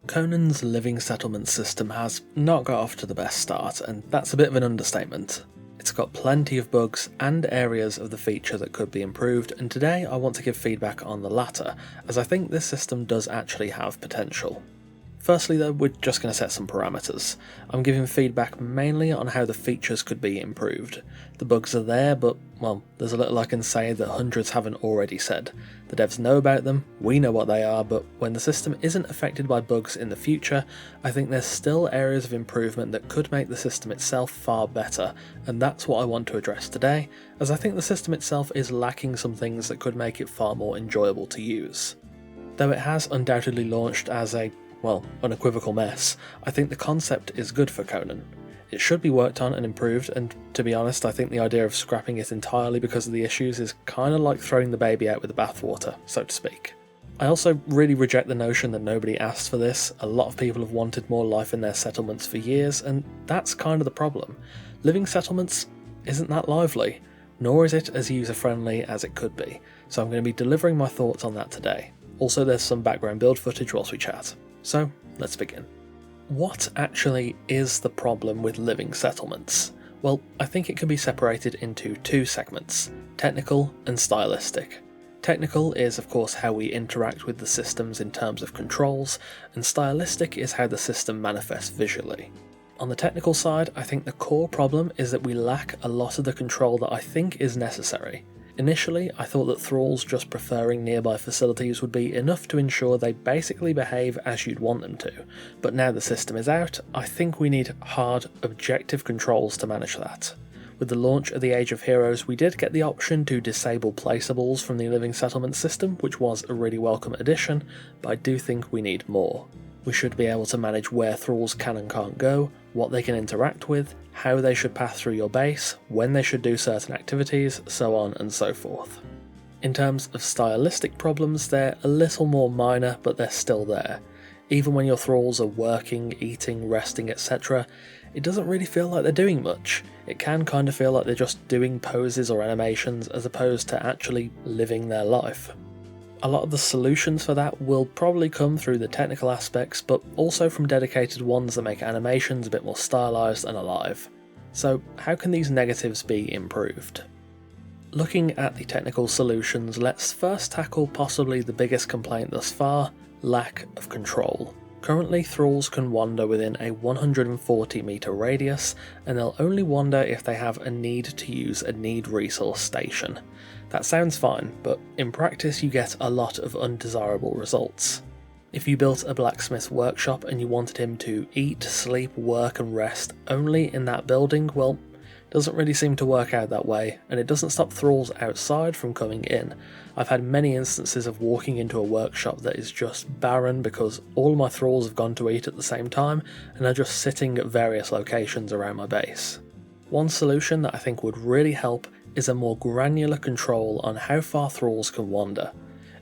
Conan's living settlement system has not got off to the best start, and that's a bit of an understatement. It's got plenty of bugs and areas of the feature that could be improved, and today I want to give feedback on the latter, as I think this system does actually have potential. Firstly though, we're just going to set some parameters. I'm giving feedback mainly on how the features could be improved. The bugs are there, but, well, there's a little I can say that hundreds haven't already said. The devs know about them, we know what they are, but when the system isn't affected by bugs in the future, I think there's still areas of improvement that could make the system itself far better, and that's what I want to address today, as I think the system itself is lacking some things that could make it far more enjoyable to use. Though it has undoubtedly launched as a unequivocal mess, I think the concept is good for Conan. It should be worked on and improved, and to be honest, I think the idea of scrapping it entirely because of the issues is kinda like throwing the baby out with the bathwater, so to speak. I also really reject the notion that nobody asked for this. A lot of people have wanted more life in their settlements for years, and that's kind of the problem. Living settlements isn't that lively, nor is it as user-friendly as it could be, so I'm going to be delivering my thoughts on that today. Also, there's some background build footage whilst we chat. So, let's begin. What actually is the problem with living settlements? Well, I think it can be separated into two segments, technical and stylistic. Technical is of course how we interact with the systems in terms of controls, and stylistic is how the system manifests visually. On the technical side, I think the core problem is that we lack a lot of the control that I think is necessary. Initially, I thought that thralls just preferring nearby facilities would be enough to ensure they basically behave as you'd want them to, but now the system is out, I think we need hard, objective controls to manage that. With the launch of the Age of Heroes, we did get the option to disable placeables from the living settlement system, which was a really welcome addition, but I do think we need more. We should be able to manage where thralls can and can't go, what they can interact with, how they should pass through your base, when they should do certain activities, so on and so forth. In terms of stylistic problems, they're a little more minor, but they're still there. Even when your thralls are working, eating, resting, etc., it doesn't really feel like they're doing much. It can kind of feel like they're just doing poses or animations as opposed to actually living their life. A lot of the solutions for that will probably come through the technical aspects, but also from dedicated ones that make animations a bit more stylised and alive. So how can these negatives be improved? Looking at the technical solutions, let's first tackle possibly the biggest complaint thus far, lack of control. Currently, thralls can wander within a 140 metre radius, and they'll only wander if they have a need to use a need resource station. That sounds fine, but in practice you get a lot of undesirable results. If you built a blacksmith workshop and you wanted him to eat, sleep, work and rest only in that building, well, it doesn't really seem to work out that way, and it doesn't stop thralls outside from coming in. I've had many instances of walking into a workshop that is just barren because all my thralls have gone to eat at the same time and are just sitting at various locations around my base. One solution that I think would really help is a more granular control on how far thralls can wander.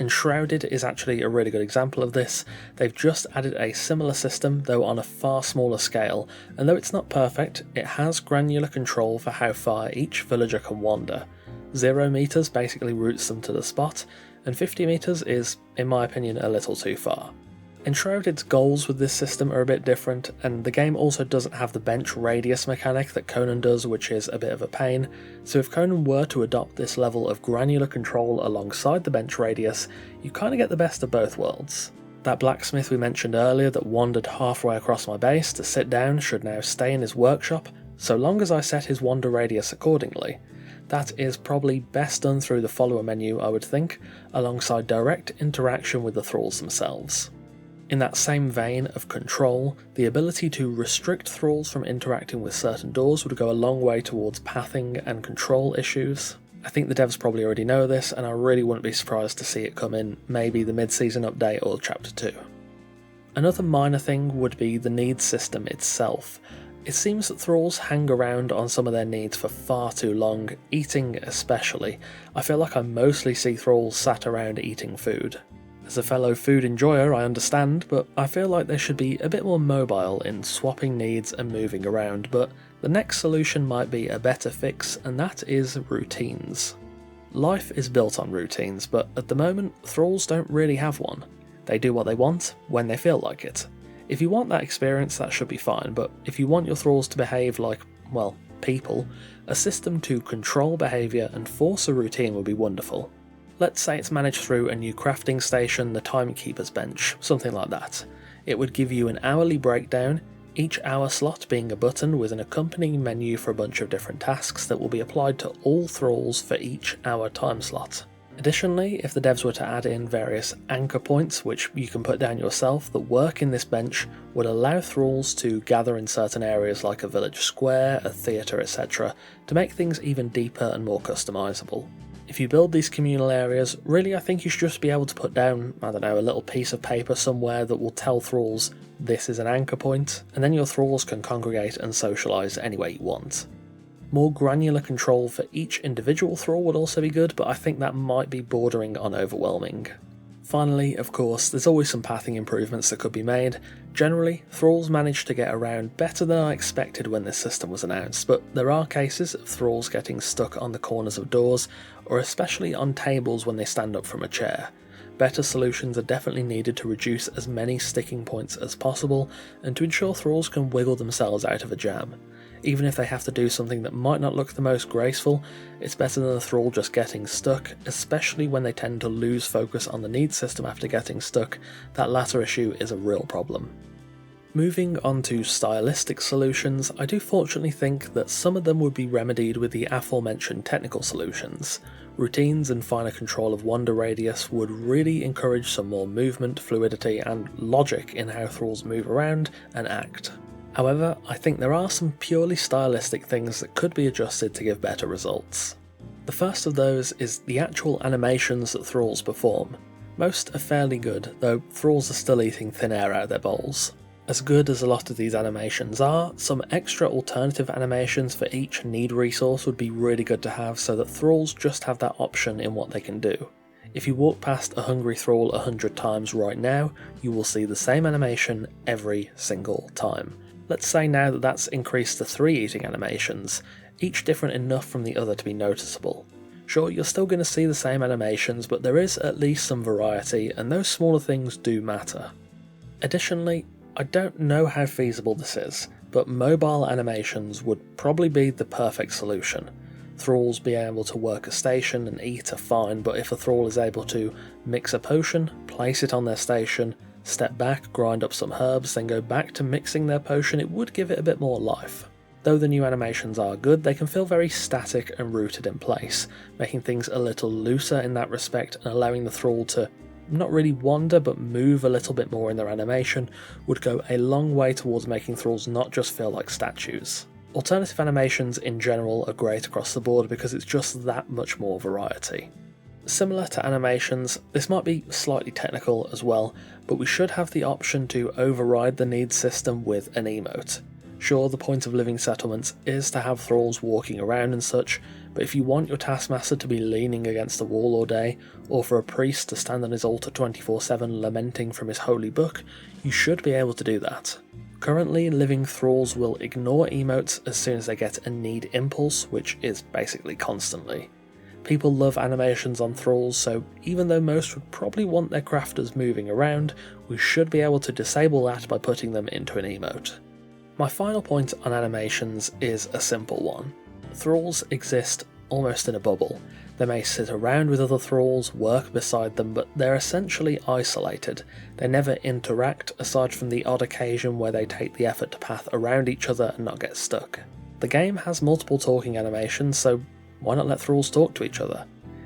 Enshrouded is actually a really good example of this. They've just added a similar system, though on a far smaller scale, and though it's not perfect, it has granular control for how far each villager can wander. 0 meters basically routes them to the spot, and 50 meters is, in my opinion, a little too far. Enshrouded's goals with this system are a bit different, and the game also doesn't have the bench radius mechanic that Conan does, which is a bit of a pain, so if Conan were to adopt this level of granular control alongside the bench radius, you kinda get the best of both worlds. That blacksmith we mentioned earlier that wandered halfway across my base to sit down should now stay in his workshop, so long as I set his wander radius accordingly. That is probably best done through the follower menu, I would think, alongside direct interaction with the thralls themselves. In that same vein of control, the ability to restrict thralls from interacting with certain doors would go a long way towards pathing and control issues. I think the devs probably already know this, and I really wouldn't be surprised to see it come in maybe the mid-season update or Chapter 2. Another minor thing would be the needs system itself. It seems that thralls hang around on some of their needs for far too long, eating especially. I feel like I mostly see thralls sat around eating food. As a fellow food enjoyer, I understand, but I feel like they should be a bit more mobile in swapping needs and moving around, but the next solution might be a better fix, and that is routines. Life is built on routines, but at the moment, thralls don't really have one. They do what they want, when they feel like it. If you want that experience, that should be fine, but if you want your thralls to behave like, well, people, a system to control behaviour and force a routine would be wonderful. Let's say it's managed through a new crafting station, the timekeeper's bench, something like that. It would give you an hourly breakdown, each hour slot being a button with an accompanying menu for a bunch of different tasks that will be applied to all thralls for each hour time slot. Additionally, if the devs were to add in various anchor points, which you can put down yourself, that work in this bench would allow thralls to gather in certain areas like a village square, a theatre, etc., to make things even deeper and more customisable. If you build these communal areas, really I think you should just be able to put down, I don't know, a little piece of paper somewhere that will tell thralls this is an anchor point, and then your thralls can congregate and socialise any way you want. More granular control for each individual thrall would also be good, but I think that might be bordering on overwhelming. Finally, of course, there's always some pathing improvements that could be made. Generally, thralls manage to get around better than I expected when this system was announced, but there are cases of thralls getting stuck on the corners of doors, or especially on tables when they stand up from a chair. Better solutions are definitely needed to reduce as many sticking points as possible, and to ensure thralls can wiggle themselves out of a jam. Even if they have to do something that might not look the most graceful, it's better than a thrall just getting stuck, especially when they tend to lose focus on the need system after getting stuck. That latter issue is a real problem. Moving on to stylistic solutions, I do fortunately think that some of them would be remedied with the aforementioned technical solutions. Routines and finer control of wander radius would really encourage some more movement, fluidity, and logic in how thralls move around and act. However, I think there are some purely stylistic things that could be adjusted to give better results. The first of those is the actual animations that thralls perform. Most are fairly good, though thralls are still eating thin air out of their bowls. As good as a lot of these animations are, some extra alternative animations for each need resource would be really good to have so that thralls just have that option in what they can do. If you walk past a hungry thrall 100 times right now, you will see the same animation every single time. Let's say now that that's increased to 3 eating animations, each different enough from the other to be noticeable. Sure, you're still going to see the same animations, but there is at least some variety, and those smaller things do matter. Additionally, I don't know how feasible this is, but mobile animations would probably be the perfect solution. Thralls being able to work a station and eat are fine, but if a thrall is able to mix a potion, place it on their station, step back, grind up some herbs, then go back to mixing their potion, it would give it a bit more life. Though the new animations are good, they can feel very static and rooted in place, making things a little looser in that respect and allowing the thrall to not really wander but move a little bit more in their animation would go a long way towards making thralls not just feel like statues. Alternative animations in general are great across the board because it's just that much more variety. Similar to animations, this might be slightly technical as well, but we should have the option to override the need system with an emote. Sure, the point of living settlements is to have thralls walking around and such, but if you want your taskmaster to be leaning against the wall all day, or for a priest to stand on his altar 24/7 lamenting from his holy book, you should be able to do that. Currently, living thralls will ignore emotes as soon as they get a need impulse, which is basically constantly. People love animations on thralls, so even though most would probably want their crafters moving around, we should be able to disable that by putting them into an emote. My final point on animations is a simple one. Thralls exist almost in a bubble. They may sit around with other thralls, work beside them, but they're essentially isolated. They never interact aside from the odd occasion where they take the effort to path around each other and not get stuck. The game has multiple talking animations, so why not let thralls talk to each other?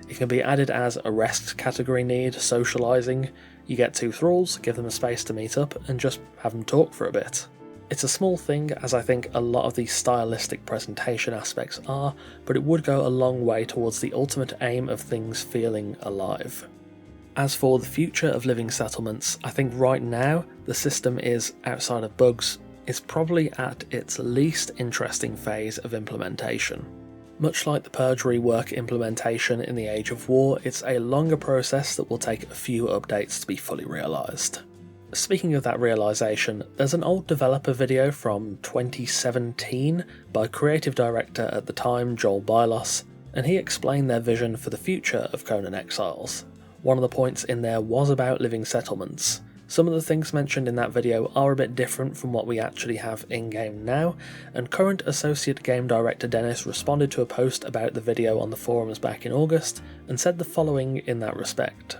It can be added as a rest category need, socialising. You get 2 thralls, give them a space to meet up, and just have them talk for a bit. It's a small thing, as I think a lot of these stylistic presentation aspects are, but it would go a long way towards the ultimate aim of things feeling alive. As for the future of living settlements, I think right now the system is, outside of bugs, is probably at its least interesting phase of implementation. Much like the Purge rework implementation in the Age of War, it's a longer process that will take a few updates to be fully realised. Speaking of that realisation, there's an old developer video from 2017 by creative director at the time Joel Bylos, and he explained their vision for the future of Conan Exiles. One of the points in there was about living settlements. Some of the things mentioned in that video are a bit different from what we actually have in-game now, and current Associate Game Director Dennis responded to a post about the video on the forums back in August, and said the following in that respect.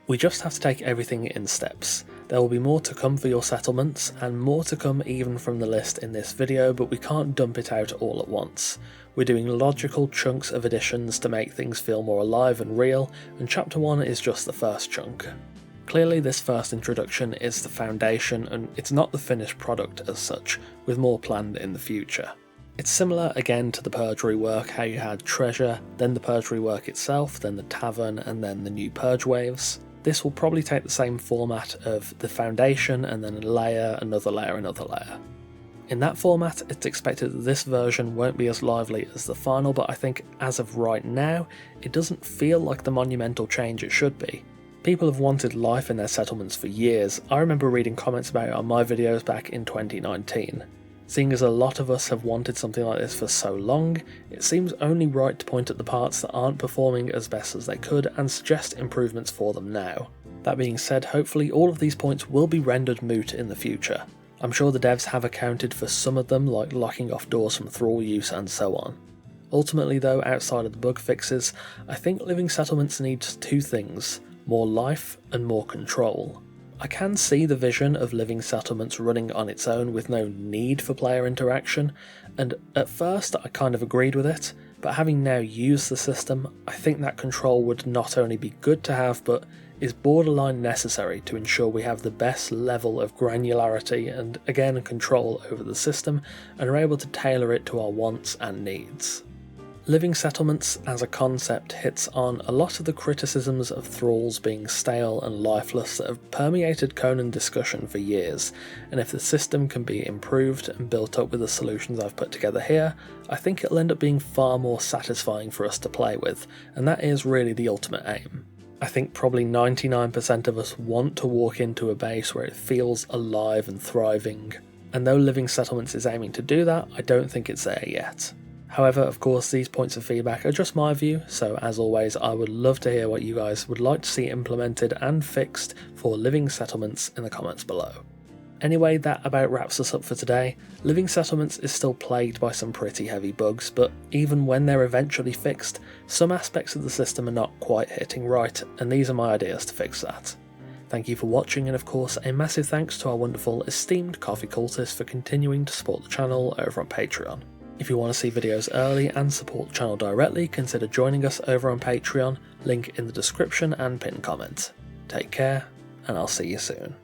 We just have to take everything in steps. There will be more to come for your settlements, and more to come even from the list in this video, but we can't dump it out all at once. We're doing logical chunks of additions to make things feel more alive and real, and Chapter 1 is just the first chunk. Clearly this first introduction is the foundation, and it's not the finished product as such, with more planned in the future. It's similar again to the Purge rework, how you had treasure, then the Purge rework itself, then the tavern, and then the new Purge waves. This will probably take the same format of the foundation and then a layer, another layer, another layer. In that format, it's expected that this version won't be as lively as the final, but I think as of right now, it doesn't feel like the monumental change it should be. People have wanted life in their settlements for years. I remember reading comments about it on my videos back in 2019. Seeing as a lot of us have wanted something like this for so long, it seems only right to point at the parts that aren't performing as best as they could and suggest improvements for them now. That being said, hopefully all of these points will be rendered moot in the future. I'm sure the devs have accounted for some of them, like locking off doors from thrall use and so on. Ultimately though, outside of the bug fixes, I think Living Settlements needs two things: more life and more control. I can see the vision of Living Settlements running on its own with no need for player interaction, and at first I kind of agreed with it, but having now used the system, I think that control would not only be good to have, but is borderline necessary to ensure we have the best level of granularity and, again, control over the system, and are able to tailor it to our wants and needs. Living Settlements as a concept hits on a lot of the criticisms of thralls being stale and lifeless that have permeated Conan discussion for years, and if the system can be improved and built up with the solutions I've put together here, I think it'll end up being far more satisfying for us to play with, and that is really the ultimate aim. I think probably 99% of us want to walk into a base where it feels alive and thriving, and though Living Settlements is aiming to do that, I don't think it's there yet. However, of course, these points of feedback are just my view, so as always, I would love to hear what you guys would like to see implemented and fixed for Living Settlements in the comments below. Anyway, that about wraps us up for today. Living Settlements is still plagued by some pretty heavy bugs, but even when they're eventually fixed, some aspects of the system are not quite hitting right, and these are my ideas to fix that. Thank you for watching, and of course, a massive thanks to our wonderful, esteemed coffee cultists for continuing to support the channel over on Patreon. If you want to see videos early and support the channel directly, consider joining us over on Patreon, link in the description and pinned comment. Take care, and I'll see you soon.